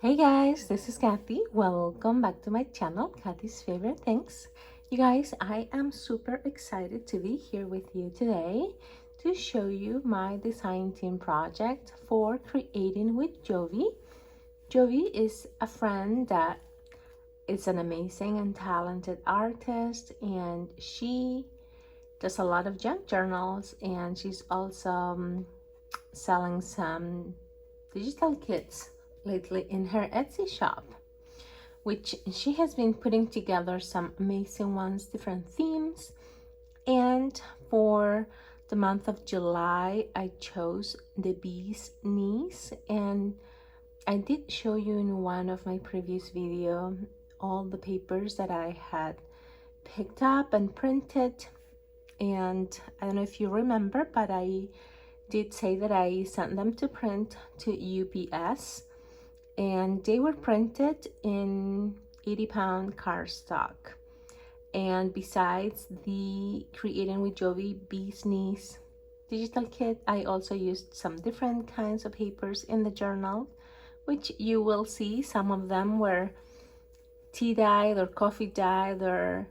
Hey guys, this is Kathy. Welcome back to my channel, Kathy's Favorite Things. You guys, I am super excited to be here with you today to show you my design team project for creating with Jovi. Jovi is a friend that is an amazing and talented artist, and she does a lot of junk journals, and she's also selling some digital kits lately in her Etsy shop, which she has been putting together some amazing ones, different themes. And for the month of July, I chose the bee's knees, and I did show you in one of my previous video all the papers that I had picked up and printed. And I don't know if you remember, but I did say that I sent them to print to UPS, and they were printed in 80-pound cardstock. And besides the Creating with Jovi Bee's Knees digital kit, I also used some different kinds of papers in the journal, which you will see. Some of them were tea dyed or coffee dyed or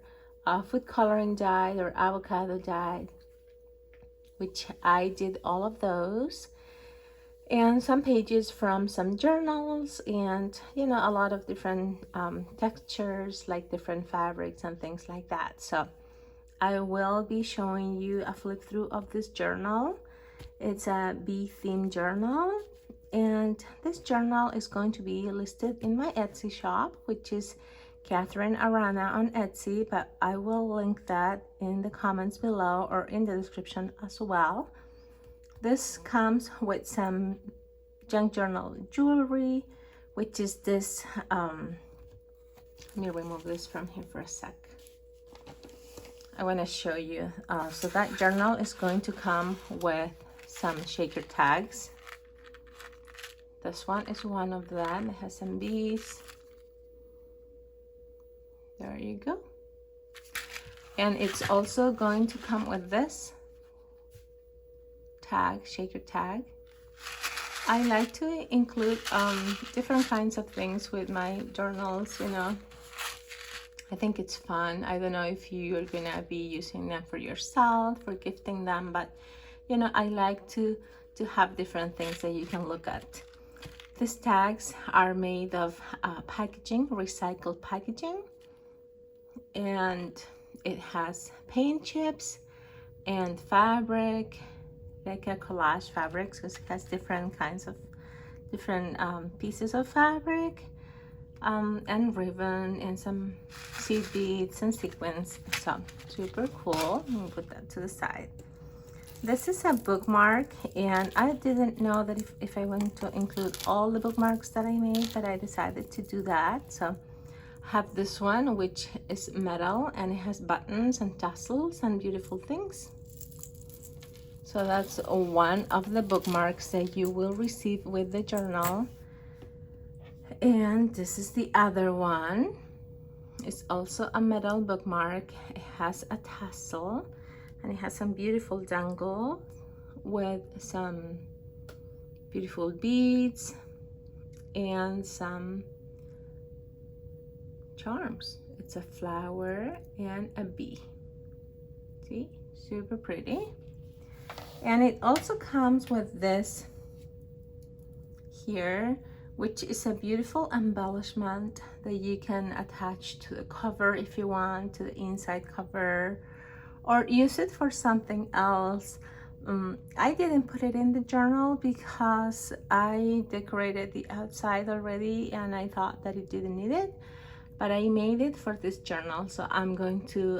food coloring dyed or avocado dyed, which I did all of those. And some pages from some journals, and a lot of different textures, like different fabrics and things like that. So I will be showing you a flip through of this journal. It's a bee themed journal, and this journal is going to be listed in my Etsy shop, which is Catherine Arana on Etsy, but I will link that in the comments below or in the description as well. This comes with some junk journal jewelry, which is this, let me remove this from here for a sec. I want to show you. So that journal is going to come with some shaker tags. This one is one of them. It has some bees. There you go. And it's also going to come with this tag, shaker tag. I like to include different kinds of things with my journals. I think it's fun. I don't know if you're gonna be using them for yourself, for gifting them, but I like to have different things that you can look at. These tags are made of packaging, recycled packaging, and it has paint chips and fabric, like a collage fabrics, because it has different kinds of pieces of fabric, and ribbon and some seed beads and sequins. So super cool. I'm gonna put that to the side. This is a bookmark, and I didn't know that if I want to include all the bookmarks that I made, but I decided to do that. So I have this one, which is metal, and it has buttons and tassels and beautiful things. So that's one of the bookmarks that you will receive with the journal. And this is the other one. It's also a metal bookmark. It has a tassel, and it has some beautiful dangle with some beautiful beads and some charms. It's a flower and a bee. See, super pretty. And it also comes with this here, which is a beautiful embellishment that you can attach to the cover if you want, to the inside cover, or use it for something else. I didn't put it in the journal because I decorated the outside already, and I thought that it didn't need it, but I made it for this journal, so I'm going to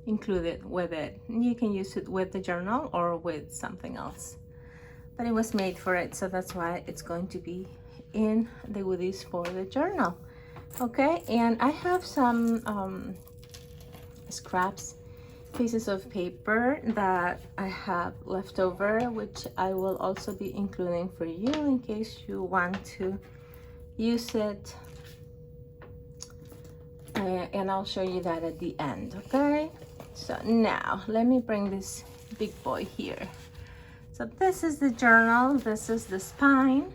include it with it. You can use it with the journal or with something else, but it was made for it, so that's why it's going to be in the goodies for the journal. Okay, and I have some scraps, pieces of paper that I have left over, which I will also be including for you in case you want to use it, and I'll show you that at the end. Okay, so now let me bring this big boy here. So this is the journal, this is the spine,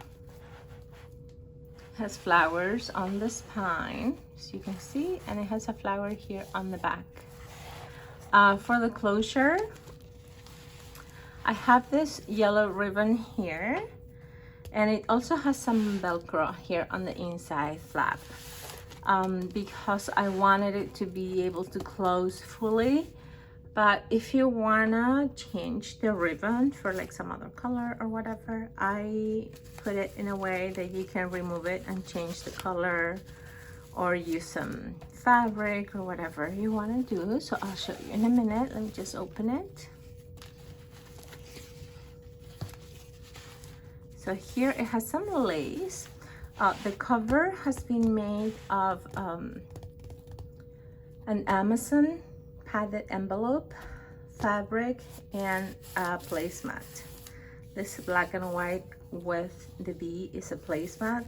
has flowers on the spine, as you can see, and it has a flower here on the back. For the closure, I have this yellow ribbon here, and it also has some Velcro here on the inside flap, because I wanted it to be able to close fully. But if you wanna change the ribbon for like some other color or whatever, I put it in a way that you can remove it and change the color or use some fabric or whatever you wanna do. So I'll show you in a minute. Let me just open it. So here it has some lace. The cover has been made of an Amazon padded envelope fabric and a placemat. This black and white with the bee is a placemat,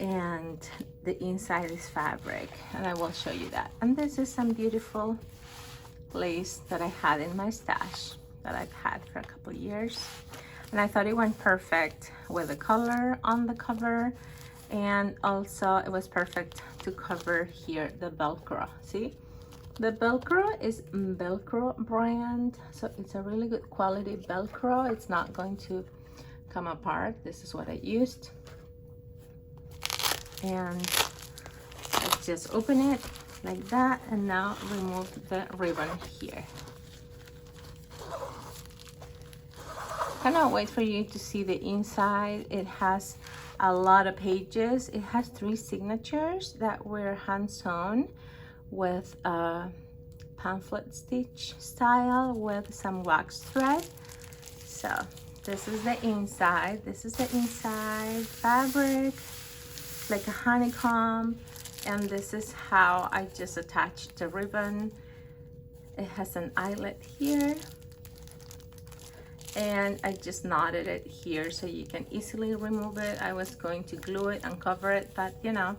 and the inside is fabric, and I will show you that. And this is some beautiful lace that I had in my stash that I've had for a couple years, and I thought it went perfect with the color on the cover, and also it was perfect to cover here the Velcro. See, the Velcro is Velcro brand, so it's a really good quality Velcro. It's not going to come apart. This is what I used, and let's just open it like that, and now remove the ribbon here. Cannot wait for you to see the inside. It has a lot of pages. It has 3 signatures that were hand sewn with a pamphlet stitch style with some wax thread. So this is the inside. This is the inside fabric, like a honeycomb, and this is how I just attached the ribbon. It has an eyelet here, and I just knotted it here so you can easily remove it. I was going to glue it and cover it, but you know,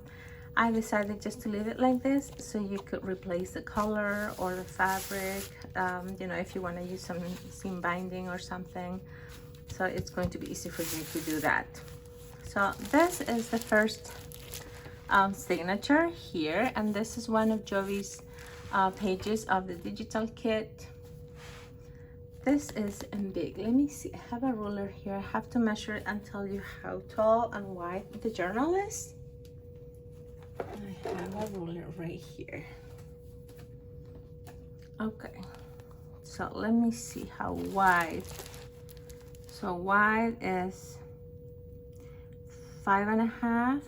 I decided just to leave it like this so you could replace the color or the fabric, you know, if you want to use some seam binding or something. So it's going to be easy for you to do that. So this is the first signature here, and this is one of Jovi's pages of the digital kit. This is big. Let me see. I have a ruler here. I have to measure it and tell you how tall and wide the journal is. I have a ruler right here. Okay, so let me see how wide. So wide is 5.5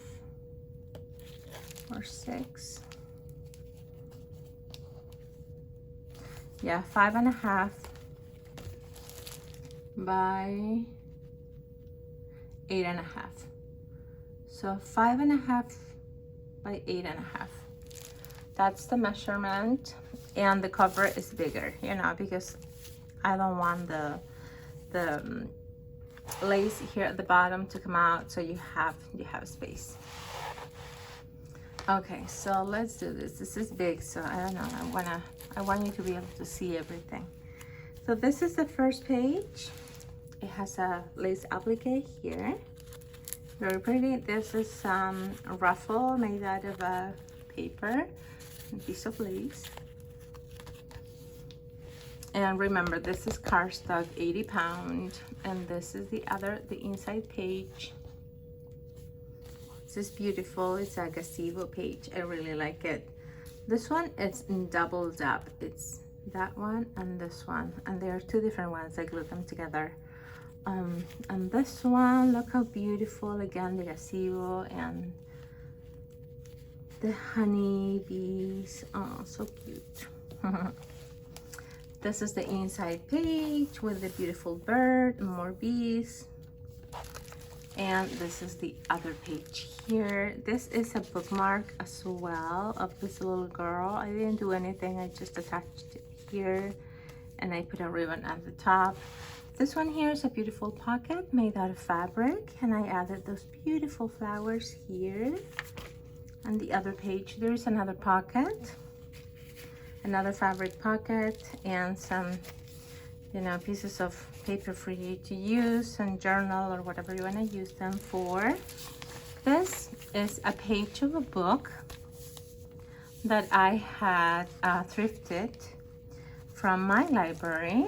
or 6. Yeah, 5.5 by 8.5. So 5.5 by 8.5. That's the measurement, and the cover is bigger, you know, because I don't want the lace here at the bottom to come out, so you have space. Okay, so let's do this. This is big, so I don't know. I want you to be able to see everything. So this is the first page. It has a lace applique here. Very pretty. This is a ruffle made out of a paper, a piece of lace. And remember, this is cardstock, 80 pound, and this is the inside page. This is beautiful. It's a gazebo page. I really like it. This one, it's doubled up. It's that one and this one, and there are 2 different ones. I glued them together. And this one, look how beautiful. Again, the gazebo and the honey bees. Oh, so cute. This is the inside page with the beautiful bird and more bees. And this is the other page here. This is a bookmark as well of this little girl. I didn't do anything. I just attached it here, and I put a ribbon at the top. This one here is a beautiful pocket made out of fabric, and I added those beautiful flowers here. On the other page, there's another pocket, another fabric pocket, and some, you know, pieces of paper for you to use and journal or whatever you want to use them for. This is a page of a book that I had thrifted from my library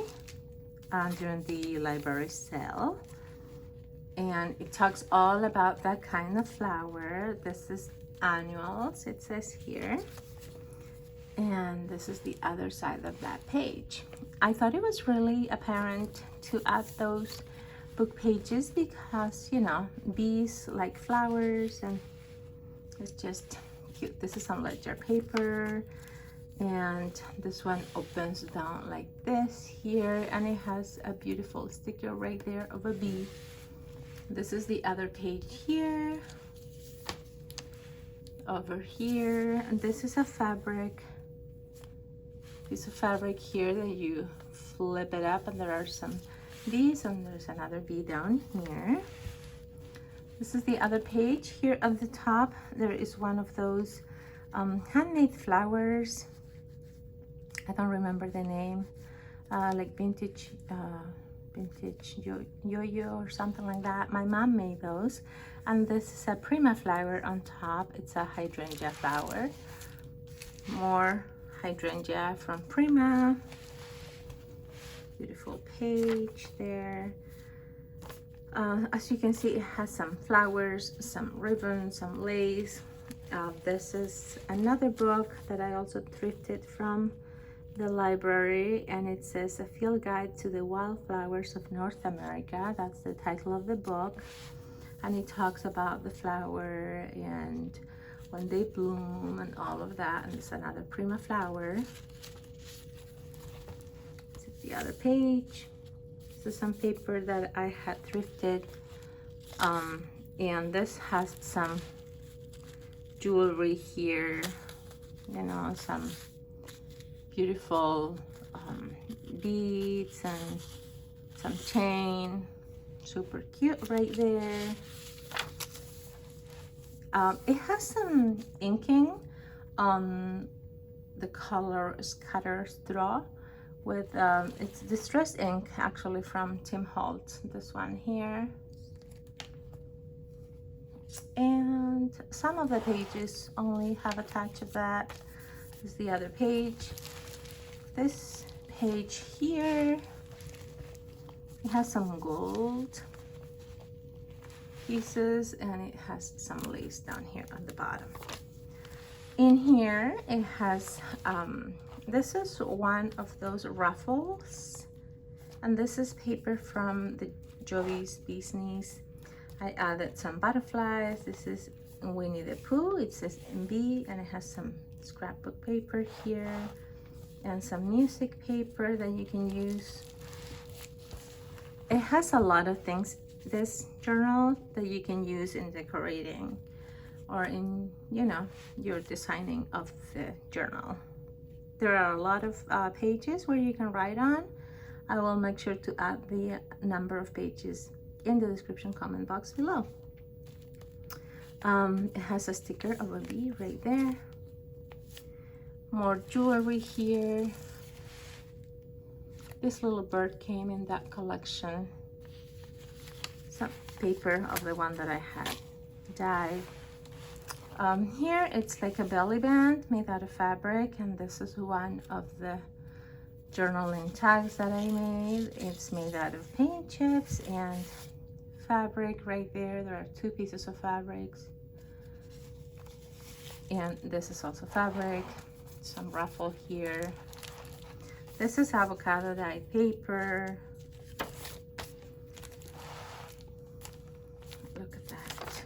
during the library sale. And it talks all about that kind of flower. This is annuals, it says here. And this is the other side of that page. I thought it was really apparent to add those book pages because, you know, bees like flowers and it's just cute. This is some ledger paper, and this one opens down like this here, and it has a beautiful sticker right there of a bee. This is the other page here, over here, and this is a fabric, piece of fabric here that you flip it up, and there are some bees, and there's another bee down here. This is the other page. Here at the top there is one of those handmade flowers. I don't remember the name, like vintage yo-yo or something like that. My mom made those, and this is a prima flower on top. It's a hydrangea flower. More hydrangea from Prima. Beautiful page there. As you can see, it has some flowers, some ribbons, some lace. This is another book that I also thrifted from the library, and it says A Field Guide to the Wildflowers of North America. That's the title of the book, and it talks about the flower and when they bloom and all of that. And it's another Prima flower. This is the other page. This is some paper that I had thrifted, and this has some jewelry here, you know, some beautiful beads and some chain. Super cute right there. It has some inking on the color Scatter Straw with it's distress ink, actually, from Tim Holtz, this one here. And some of the pages only have a touch of that. This is the other page. This page here, it has some gold pieces, and it has some lace down here on the bottom. In here it has this is one of those ruffles, and this is paper from the Jovi's Bee's Knees. I added some butterflies. This is Winnie the Pooh. It says MB, and it has some scrapbook paper here and some music paper that you can use. It has a lot of things, this journal, that you can use in decorating or in, you know, your designing of the journal. There are a lot of pages where you can write on. I will make sure to add the number of pages in the description comment box below. It has a sticker of a bee right there. More jewelry here. This little bird came in that collection. Some paper of the one that I had dyed. Here it's like a belly band made out of fabric, and this is one of the journaling tags that I made. It's made out of paint chips and fabric right there. There are two pieces of fabrics, and this is also fabric. Some ruffle here. This is avocado dyed paper. Look at that.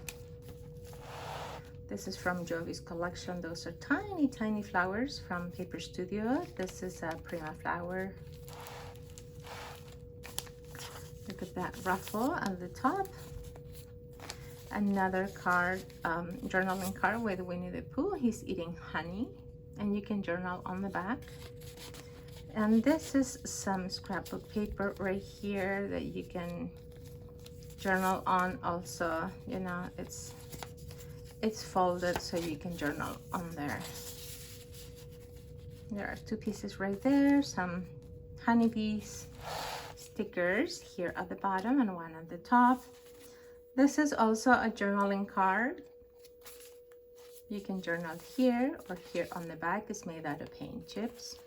This is from Jovi's collection. Those are tiny, tiny flowers from Paper Studio. This is a Prima flower. Look at that ruffle at the top. Another card, journaling card with Winnie the Pooh. He's eating honey, and you can journal on the back. And this is some scrapbook paper right here that you can journal on also. You know, it's folded so you can journal on there. There are two pieces right there, some honeybees stickers here at the bottom and one at the top. This is also a journaling card. You can journal here or here on the back. It's made out of paint chips.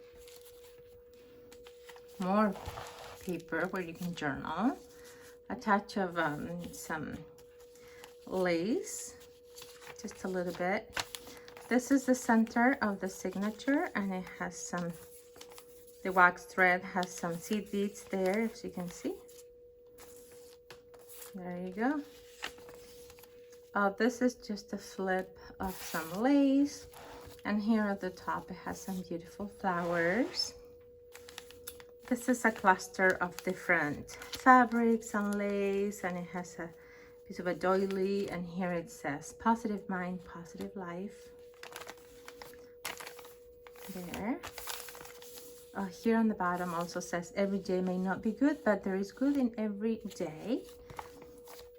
More paper where you can journal. A touch of some lace, just a little bit. This is the center of the signature, and it has some, the wax thread has some seed beads there, as you can see. There you go. This is just a flip of some lace, and here at the top it has some beautiful flowers. This is a cluster of different fabrics and lace, and it has a piece of a doily, and here it says positive mind, positive life. There. Here on the bottom also says every day may not be good, but there is good in every day.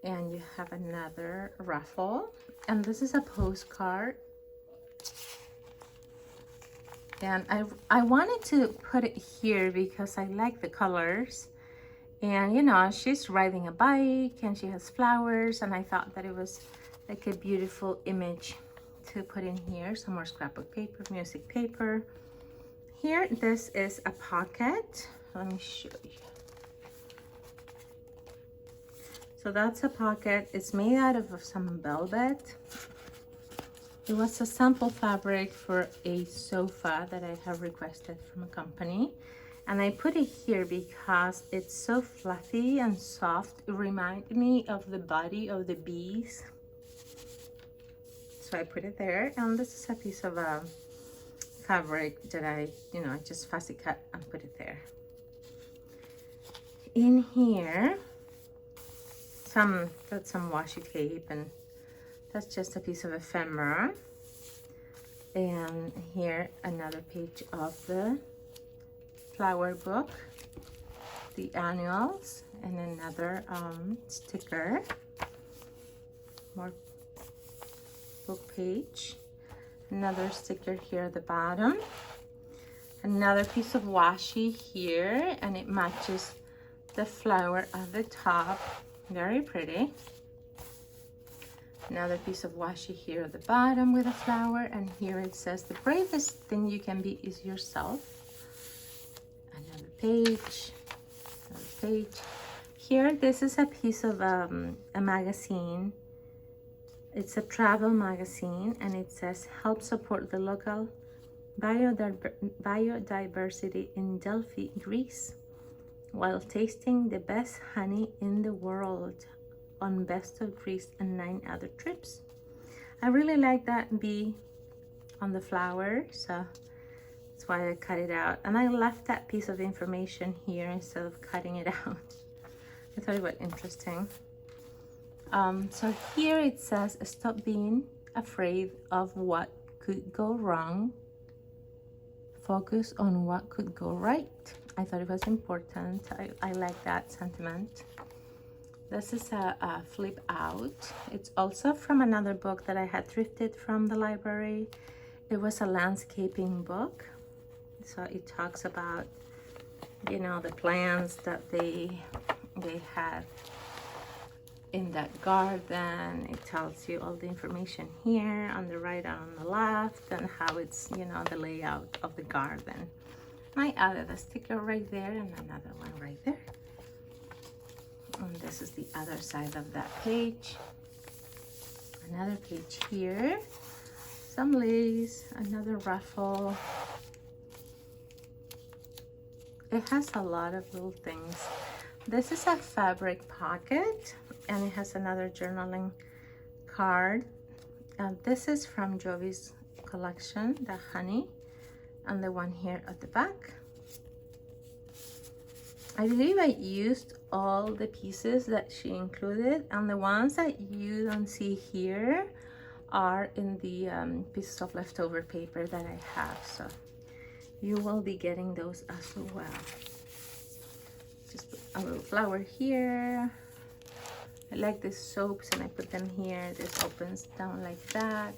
And you have another ruffle, and this is a postcard. And I wanted to put it here because I like the colors, and you know, she's riding a bike and she has flowers, and I thought that it was like a beautiful image to put in here. Some more scrapbook paper, music paper. Here, this is a pocket. Let me show you. So that's a pocket. It's made out of some velvet. It was a sample fabric for a sofa that I have requested from a company. And I put it here because it's so fluffy and soft. It reminds me of the body of the bees. So I put it there. And this is a piece of fabric that I, just fussy cut and put it there. In here, that's some washi tape, and that's just a piece of ephemera. And here another page of the flower book, the annuals, and another sticker, more book page, another sticker here at the bottom, another piece of washi here, and it matches the flower at the top. Very pretty. Another piece of washi here at the bottom with a flower, and here it says the bravest thing you can be is yourself. Another page, another page. Here, this is a piece of a magazine. It's a travel magazine, and it says help support the local biodiversity in Delphi, Greece, while tasting the best honey in the world on Best of Greece and 9 other trips. I really like that bee on the flower, so that's why I cut it out. And I left that piece of information here instead of cutting it out. I thought it was interesting. So here it says, stop being afraid of what could go wrong. Focus on what could go right. I thought it was important. I like that sentiment. This is a flip out. It's also from another book that I had thrifted from the library. It was a landscaping book. So it talks about, the plants that they had in that garden. It tells you all the information here on the right and on the left, and how it's, the layout of the garden. I added a sticker right there and another one right there. And this is the other side of that page. Another page here. Some lace, another ruffle. It has a lot of little things. This is a fabric pocket, and it has another journaling card. This is from Jovi's collection, the honey, and the one here at the back. I believe I used all the pieces that she included, and the ones that you don't see here are in the pieces of leftover paper that I have, so you will be getting those as well. Just put a little flower here. I like these soaps, and I put them here. This opens down like that.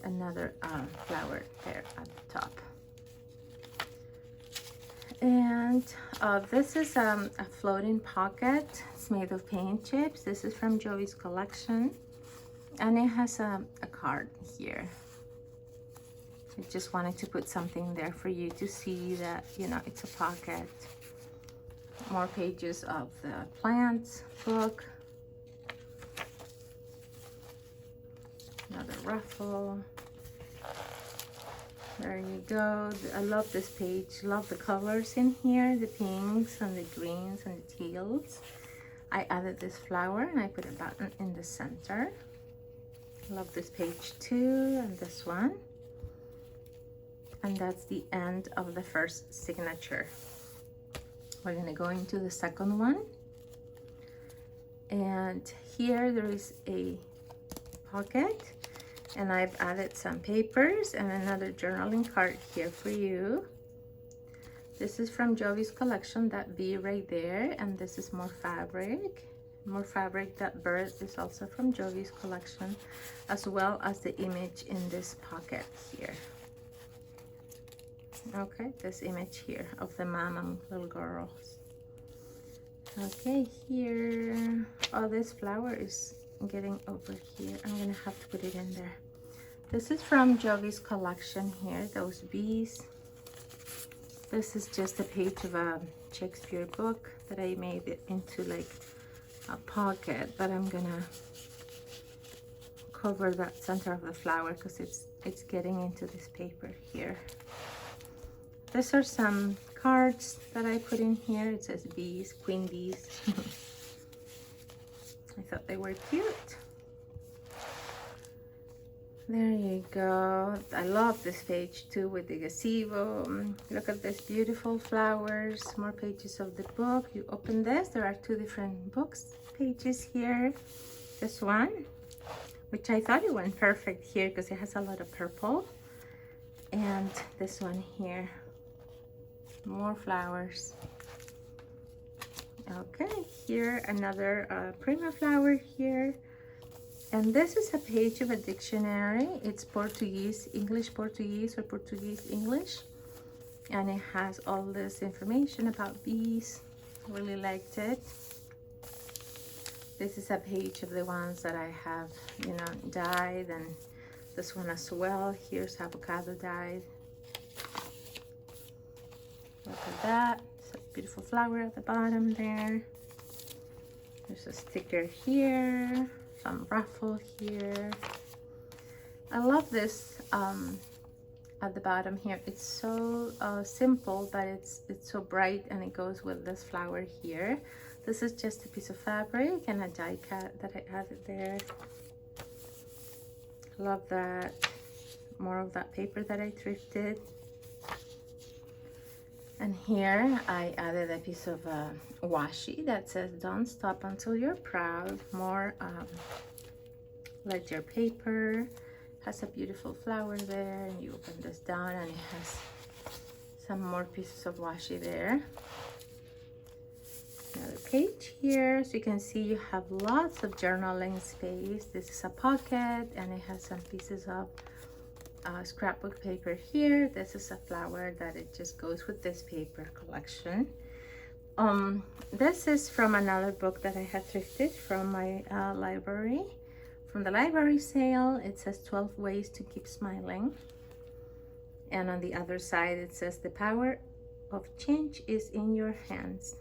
Another flower there at the top. And this is a floating pocket. It's made of paint chips. This is from Jovi's collection. And it has a card here. I just wanted to put something there for you to see that, you know, it's a pocket. More pages of the plants book. Another ruffle. There you go. I love this page. Love the colors in here, the pinks and the greens and the teals. I added this flower and I put a button in the center. Love this page too, and this one. And that's the end of the first signature. We're gonna go into the second one. And here there is a pocket. And I've added some papers and another journaling card here for you. This is from Jovi's collection, that bee right there, and this is more fabric. More fabric. That bird is also from Jovi's collection, as well as the image in this pocket here. Okay, this image here of the mom and little girls. Okay, here, oh, this flower is getting over here. I'm gonna have to put it in there. This is from Jovi's collection here, those bees. This is just a page of a Shakespeare book that I made it into like a pocket, but I'm gonna cover that center of the flower because it's getting into this paper here. These are some cards that I put in here. It says bees, queen bees. I thought they were cute. There you go. I love this page too with the gazebo. Look at these beautiful flowers. More pages of the book. You open this. There are two different books pages here. This one, which I thought it went perfect here because it has a lot of purple. And this one here. More flowers. Okay, here another prima flower here. And this is a page of a dictionary. It's Portuguese, English, Portuguese, or Portuguese, English. And it has all this information about bees. Really liked it. This is a page of the ones that I have, you know, dyed, and this one as well. Here's avocado dyed. Look at that. It's a beautiful flower at the bottom there. There's a sticker here. Some ruffle here. I love this at the bottom here. It's so simple, but it's so bright, and it goes with this flower here. This is just a piece of fabric and a die cut that I added there. Love that. More of that paper that I thrifted. And here I added a piece of washi that says "Don't stop until you're proud." More ledger paper. Has a beautiful flower there, and you open this down and it has some more pieces of washi there. Another page here, so you can see you have lots of journaling space. This is a pocket, and it has some pieces of scrapbook paper here. This is a flower that it just goes with this paper collection. This is from another book that I had thrifted from my library. From the library sale, it says 12 Ways to Keep Smiling. And on the other side, it says the power of change is in your hands.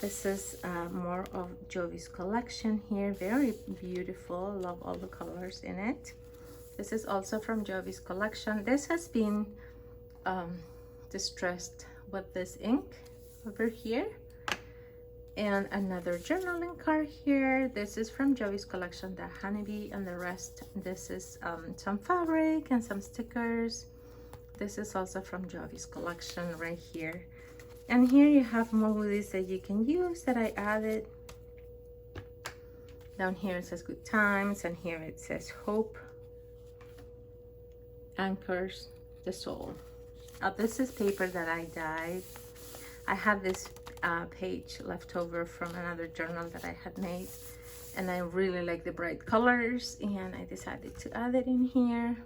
This is more of Jovi's collection here. Very beautiful. Love all the colors in it. This is also from Jovi's collection. This has been distressed with this ink over here. And another journaling card here. This is from Jovi's collection, the honeybee and the rest. This is some fabric and some stickers. This is also from Jovi's collection right here. And here you have more goodies that you can use that I added. Down here it says good times, and here it says hope anchors the soul. This is paper that I dyed. I have this page left over from another journal that I had made, and I really like the bright colors, and I decided to add it in here.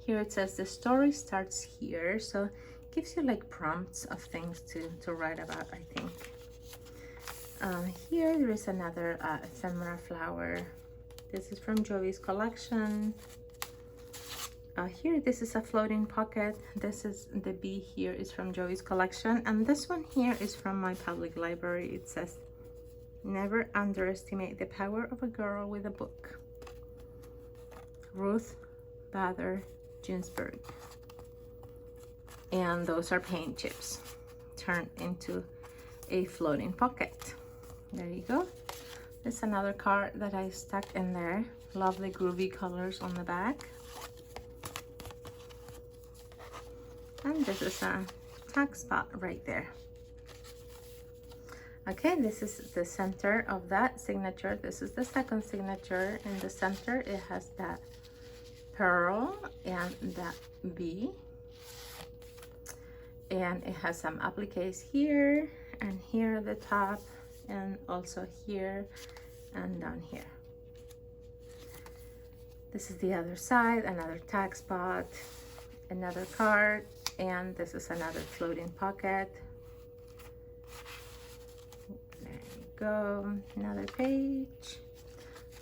Here it says the story starts here, so gives you like prompts of things to write about, I think. Here there is another ephemera flower. This is from Jovi's collection. Here, this is a floating pocket. This is the bee here is from Jovi's collection. And this one here is from my public library. It says, never underestimate the power of a girl with a book. Ruth Bader Ginsburg. And those are paint chips turned into a floating pocket. There you go. There's another card that I stuck in there. Lovely groovy colors on the back. And this is a tag spot right there. Okay, this is the center of that signature. This is the second signature. In the center, it has that pearl and that bee. And it has some appliques here and here at the top, and also here and down here. This is the other side, another tag spot, another card, and this is another floating pocket. There you go, another page.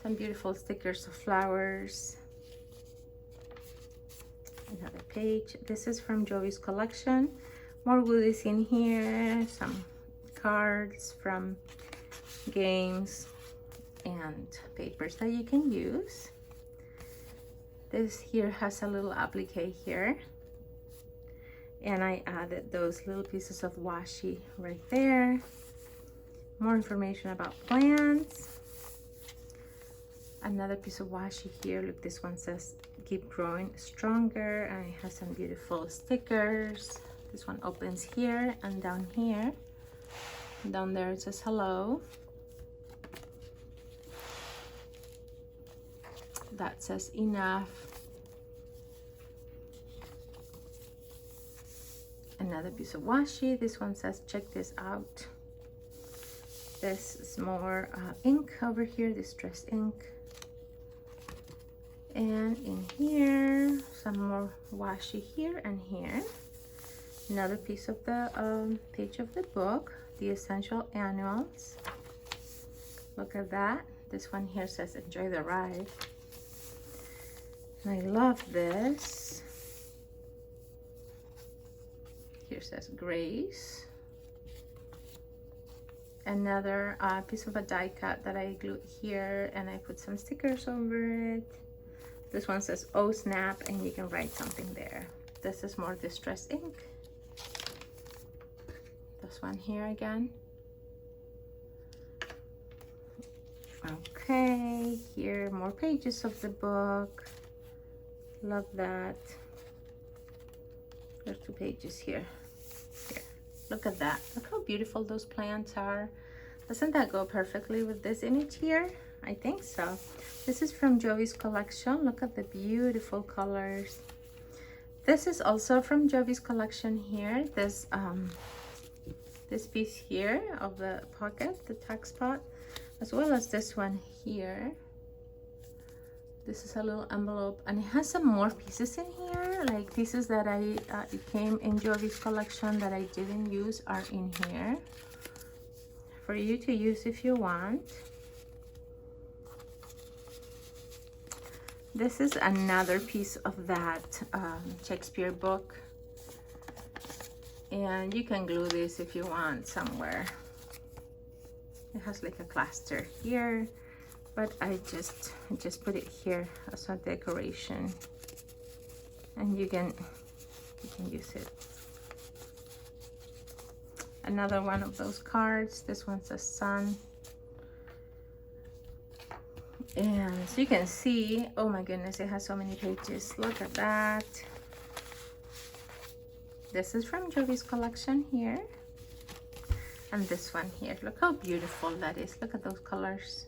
Some beautiful stickers of flowers. Another page. This is from Jovi's collection. More goodies in here, some cards from games and papers that you can use. This here has a little applique here, and I added those little pieces of washi right there. More information about plants. Another piece of washi here. Look, this one says keep growing stronger, and it has some beautiful stickers. This one opens here and down here. Down there it says hello. That says enough. Another piece of washi. This one says check this out. This is more ink over here, distress ink. And in here, some more washi here and here. Another piece of the page of the book, the essential annuals. Look at that. This one here says enjoy the ride. And I love this. Here says grace. Another piece of a die cut that I glued here, and I put some stickers over it. This one says oh snap, and you can write something there. This is more distress ink. This one here again. Okay, here more pages of the book. Love that. There's 2 pages here. Here, look at that. Look how beautiful those plants are. Doesn't that go perfectly with this image here? I think so. This is from Jovi's collection. Look at the beautiful colors. This is also from Jovi's collection here. This piece here of the pocket, the tag spot, as well as this one here. This is a little envelope, and it has some more pieces in here, like pieces that it came in Jovi's collection that I didn't use are in here for you to use if you want. This is another piece of that Shakespeare book, and you can glue this if you want somewhere. It has like a cluster here, but I just put it here as a decoration, and you can use it. Another one of those cards. This one says sun. And so you can see, oh my goodness, it has so many pages. Look at that. This is from Jovi's collection here. And this one here, look how beautiful that is. Look at those colors.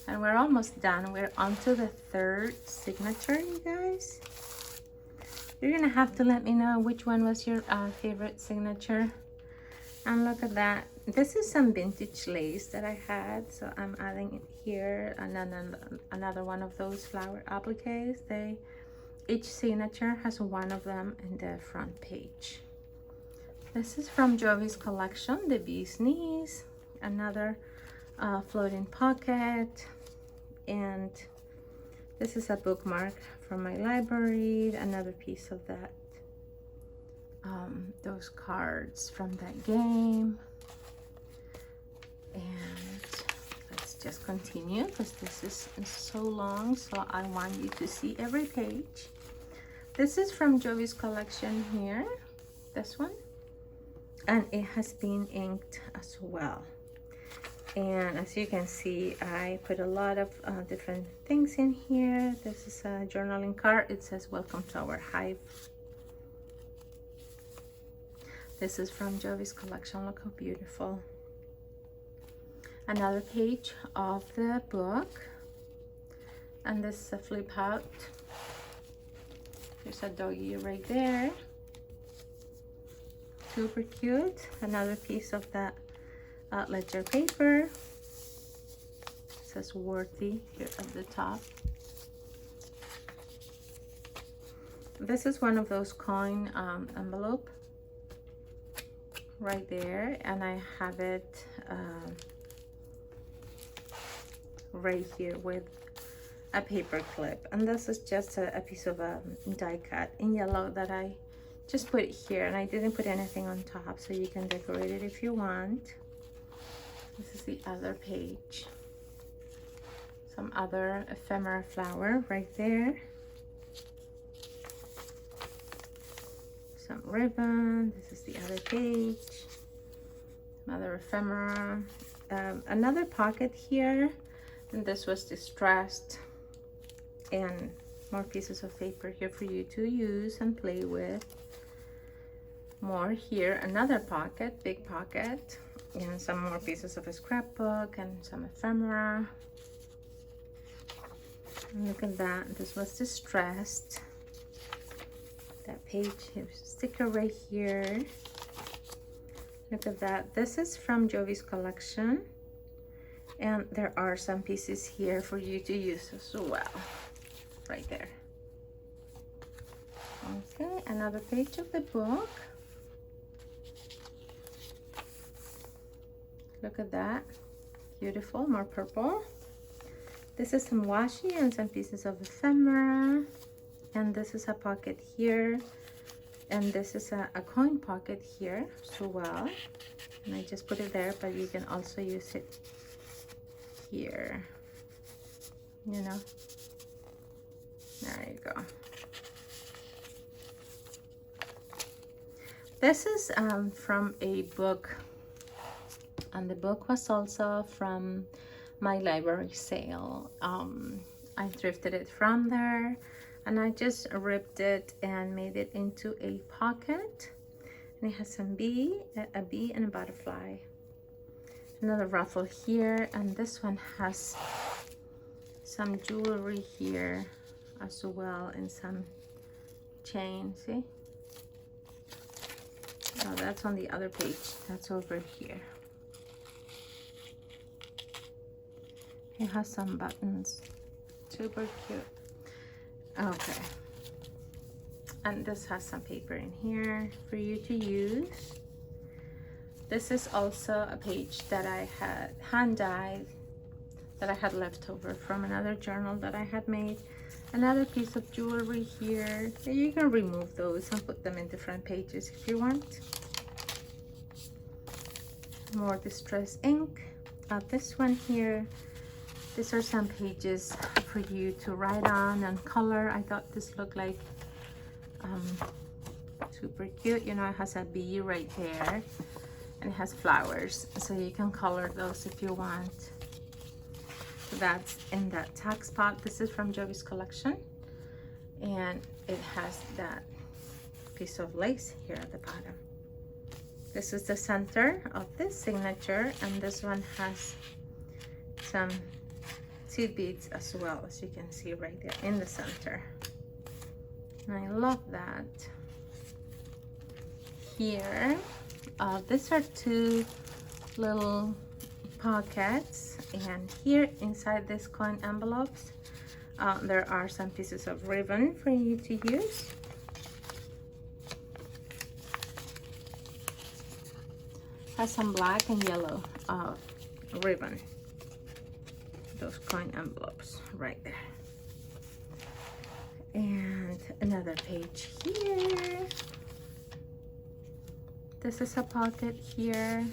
And we're almost done. We're on to the 3rd signature, you guys. You're gonna have to let me know which one was your favorite signature. And look at that. This is some vintage lace that I had, so I'm adding it here. And then another one of those flower appliques. Each signature has one of them in the front page. This is from Jovi's collection, the bee's knees, another floating pocket, and this is a bookmark from my library, another piece of that, those cards from that game. And let's just continue because this is so long, so I want you to see every page. This is from Jovi's collection here, this one, and it has been inked as well. And as you can see, I put a lot of different things in here. This is a journaling card. It says welcome to our hive. This is from Jovi's collection. Look how beautiful. Another page of the book, and this is a flip out. There's a doggy right there, super cute. Another piece of that ledger paper. It says worthy here at the top. This is one of those coin envelope right there, and I have it right here with a paper clip, and this is just a piece of die cut in yellow that I just put it here, and I didn't put anything on top, so you can decorate it if you want. This is the other page, some other ephemera flower right there, some ribbon. This is the other page, another ephemera, another pocket here, and this was distressed, and more pieces of paper here for you to use and play with. More here, another pocket, big pocket, and some more pieces of a scrapbook and some ephemera. And look at that, this was distressed. That page, here's a sticker right here. Look at that. This is from Jovi's collection, and there are some pieces here for you to use as well, right there. Okay, another page of the book. Look at that, beautiful, more purple. This is some washi and some pieces of ephemera, and this is a pocket here, and this is a coin pocket here as well, and I just put it there, but you can also use it here, you know. There you go. This is from a book, and the book was also from my library sale. I thrifted it from there, and I just ripped it and made it into a pocket, and it has some a bee and a butterfly. Another ruffle here, and this one has some jewelry here as well, and some chain. See? Oh, that's on the other page. That's over here. It has some buttons. Super cute. Okay. And this has some paper in here for you to use. This is also a page that I had hand dyed, that I had left over from another journal that I had made. Another piece of jewelry here. You can remove those and put them in different pages if you want. More distress ink. This one here, these are some pages for you to write on and color. I thought this looked like super cute. You know, it has a bee right there, and it has flowers, so you can color those if you want. So that's in that tack spot. This is from Jovi's collection, and it has that piece of lace here at the bottom. This is the center of this signature, and this one has some seed beads as well, as you can see right there in the center. And I love that. Here, these are two little pockets, and here inside this coin envelopes, there are some pieces of ribbon for you to use. Has some black and yellow ribbon. Those coin envelopes right there. And another page here. This is a pocket here.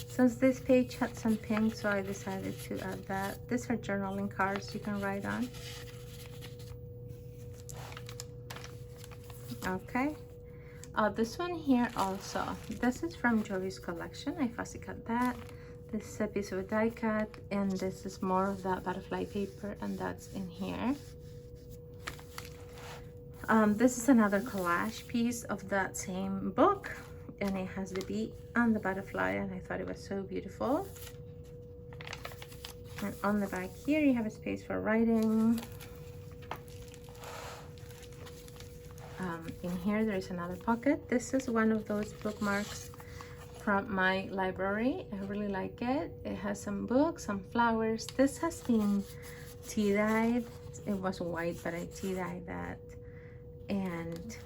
Since this page had some pink, so I decided to add that. These are journaling cards you can write on. Okay. This one here also. This is from Jovi's collection. I fussy cut that. This is a piece of a die cut, and this is more of that butterfly paper, and that's in here. This is another collage piece of that same book, and it has the bee and the butterfly, and I thought it was so beautiful. And on the back here you have a space for writing. In here there is another pocket. This is one of those bookmarks from my library. I really like it. It has some books, some flowers. This has been tea dyed. It was white, but I tea dyed that, and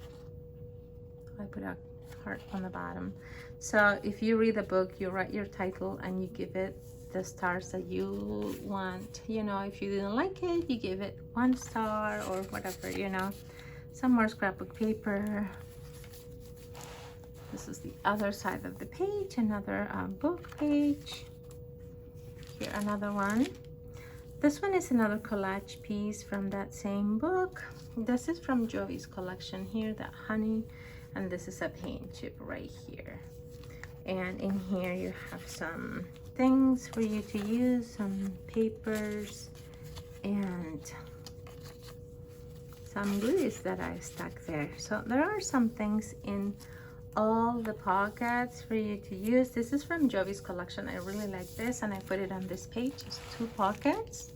I put a heart on the bottom. So if you read a book, you write your title and you give it the stars that you want. You know, if you didn't like it, you give it 1 star or whatever, you know. Some more scrapbook paper. This is the other side of the page, another book page. Here, another one. This one is another collage piece from that same book. This is from Jovi's collection here, that honey, and this is a paint chip right here. And in here you have some things for you to use, some papers, and some glues that I stuck there. So there are some things in all the pockets for you to use. This is from Jovi's collection. I really like this, and I put it on this page. It's 2 pockets.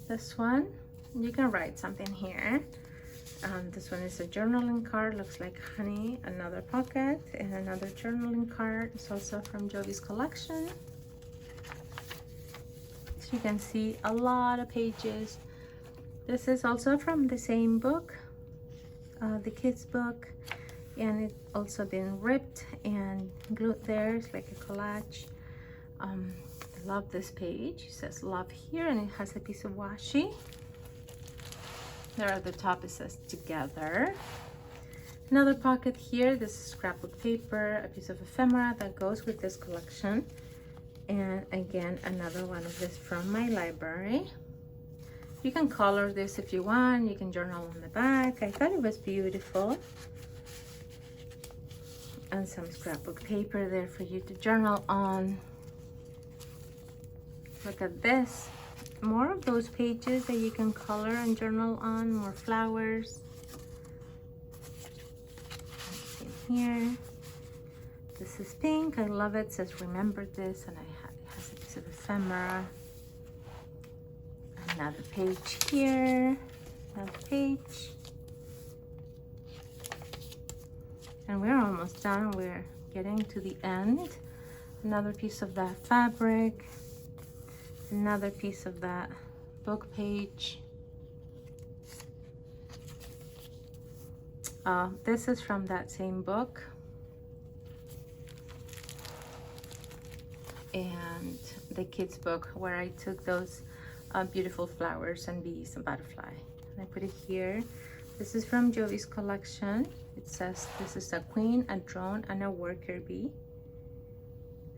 This one, you can write something here. This one is a journaling card, looks like honey. Another pocket and another journaling card. It's also from Jovi's collection. So you can see a lot of pages. This is also from the same book, the kids book, and it's also been ripped and glued there. It's like a collage. I love this page. It says love here, and it has a piece of washi. There at the top it says together. Another pocket here. This is scrapbook paper, a piece of ephemera that goes with this collection. And again, another one of this from my library. You can color this if you want. You can journal on the back. I thought it was beautiful. And some scrapbook paper there for you to journal on. Look at this. More of those pages that you can color and journal on. More flowers. In here. This is pink. I love it. It says remember this, and it has a piece of ephemera. Another page here. Another page. And we're almost done. We're getting to the end. Another piece of that fabric. Another piece of that book page. This is from that same book. And the kids book, where I took those beautiful flowers and bees and butterfly. And I put it here. This is from Jovi's collection. It says this is a queen, a drone, and a worker bee.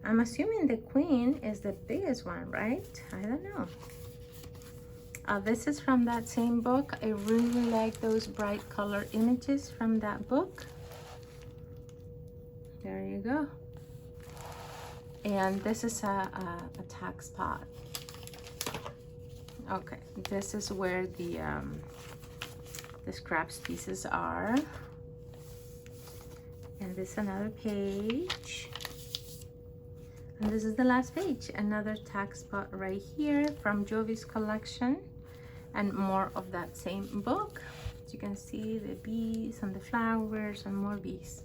I'm assuming the queen is the biggest one, right? I don't know. This is from that same book. I really like those bright color images from that book. There you go. And this is a tack spot. Okay, this is where the scraps pieces are. And this is another page. And this is the last page. Another tack spot right here from Jovi's collection. And more of that same book. As you can see, the bees and the flowers and more bees.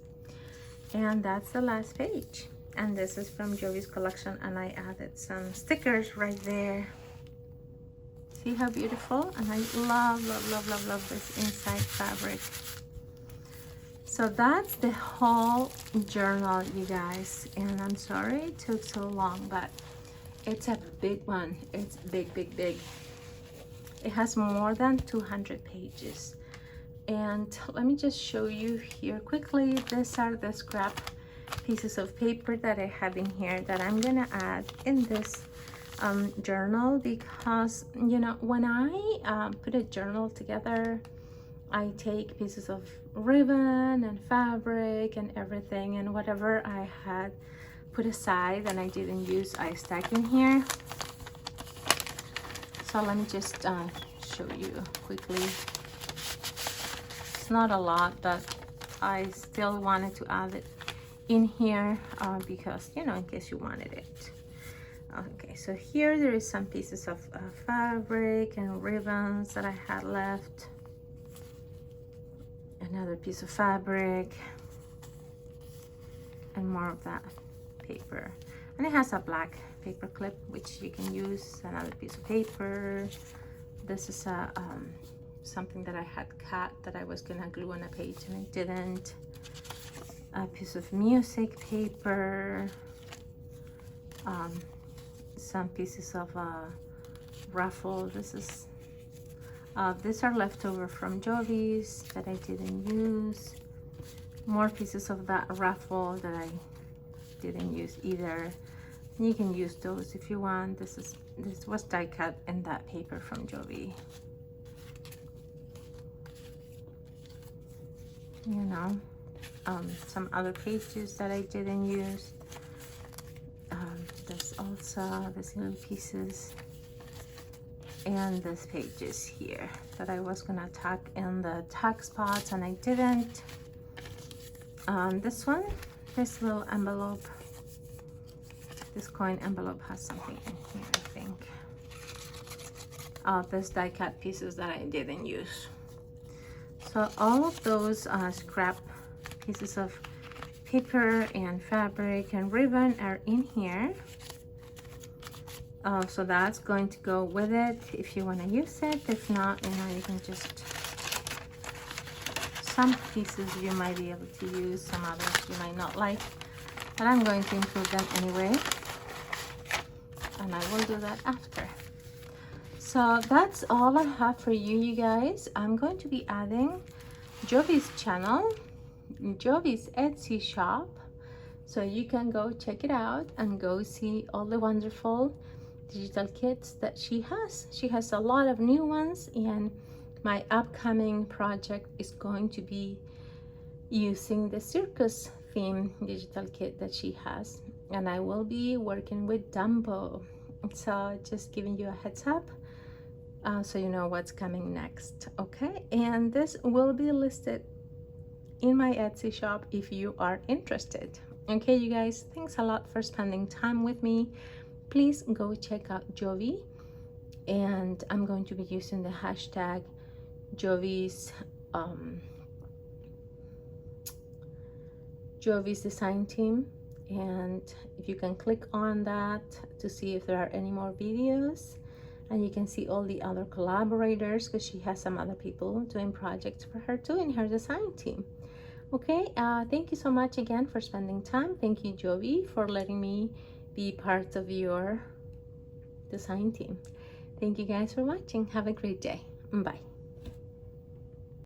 And that's the last page. And this is from Jovi's collection, and I added some stickers right there. See how beautiful? And I love, love, love, love, love this inside fabric. So that's the whole journal, you guys, and I'm sorry it took so long, but it's a big one. It's big, big, big. It has more than 200 pages. And let me just show you here quickly. These are the scrap pieces of paper that I have in here that I'm gonna add in this journal, because you know, when I put a journal together, I take pieces of ribbon and fabric and everything, and whatever I had put aside and I didn't use, I stack in here. So let me just show you quickly. It's not a lot, but I still wanted to add it in here because, you know, in case you wanted it. Okay, so here there is some pieces of fabric and ribbons that I had left. Another piece of fabric and more of that paper, and it has a black paper clip which you can use. Another piece of paper. This is a something that I had cut that I was gonna glue on a page and I didn't. A piece of music paper, some pieces of ruffle. These are leftover from Jovi's that I didn't use. More pieces of that ruffle that I didn't use either. You can use those if you want. This was die cut in that paper from Jovi. You know, some other pages that I didn't use. There's also these little pieces. And these pages here that I was gonna tuck in the tuck spots and I didn't. This one, this little envelope, this coin envelope has something in here, I think. This die cut pieces that I didn't use. So all of those scrap pieces of paper and fabric and ribbon are in here. So that's going to go with it if you want to use it. If not, you know, you can just, some pieces you might be able to use, some others you might not like, but I'm going to include them anyway, and I will do that after. So that's all I have for you, you guys. I'm going to be adding Jovi's channel, Jovi's Etsy shop, so you can go check it out and go see all the wonderful digital kits that she has. She has a lot of new ones, and my upcoming project is going to be using the Circus theme digital kit that she has, and I will be working with Dumbo. So just giving you a heads up so you know what's coming next. Okay, and this will be listed in my Etsy shop if you are interested. Okay, you guys, thanks a lot for spending time with me. Please go check out Jovi, and I'm going to be using the hashtag Jovi's design team, and if you can click on that to see if there are any more videos, and you can see all the other collaborators, because she has some other people doing projects for her too in her design team. Okay, thank you so much again for spending time. Thank you, Jovi, for letting me be part of your design team. Thank you guys for watching. Have a great day. Bye.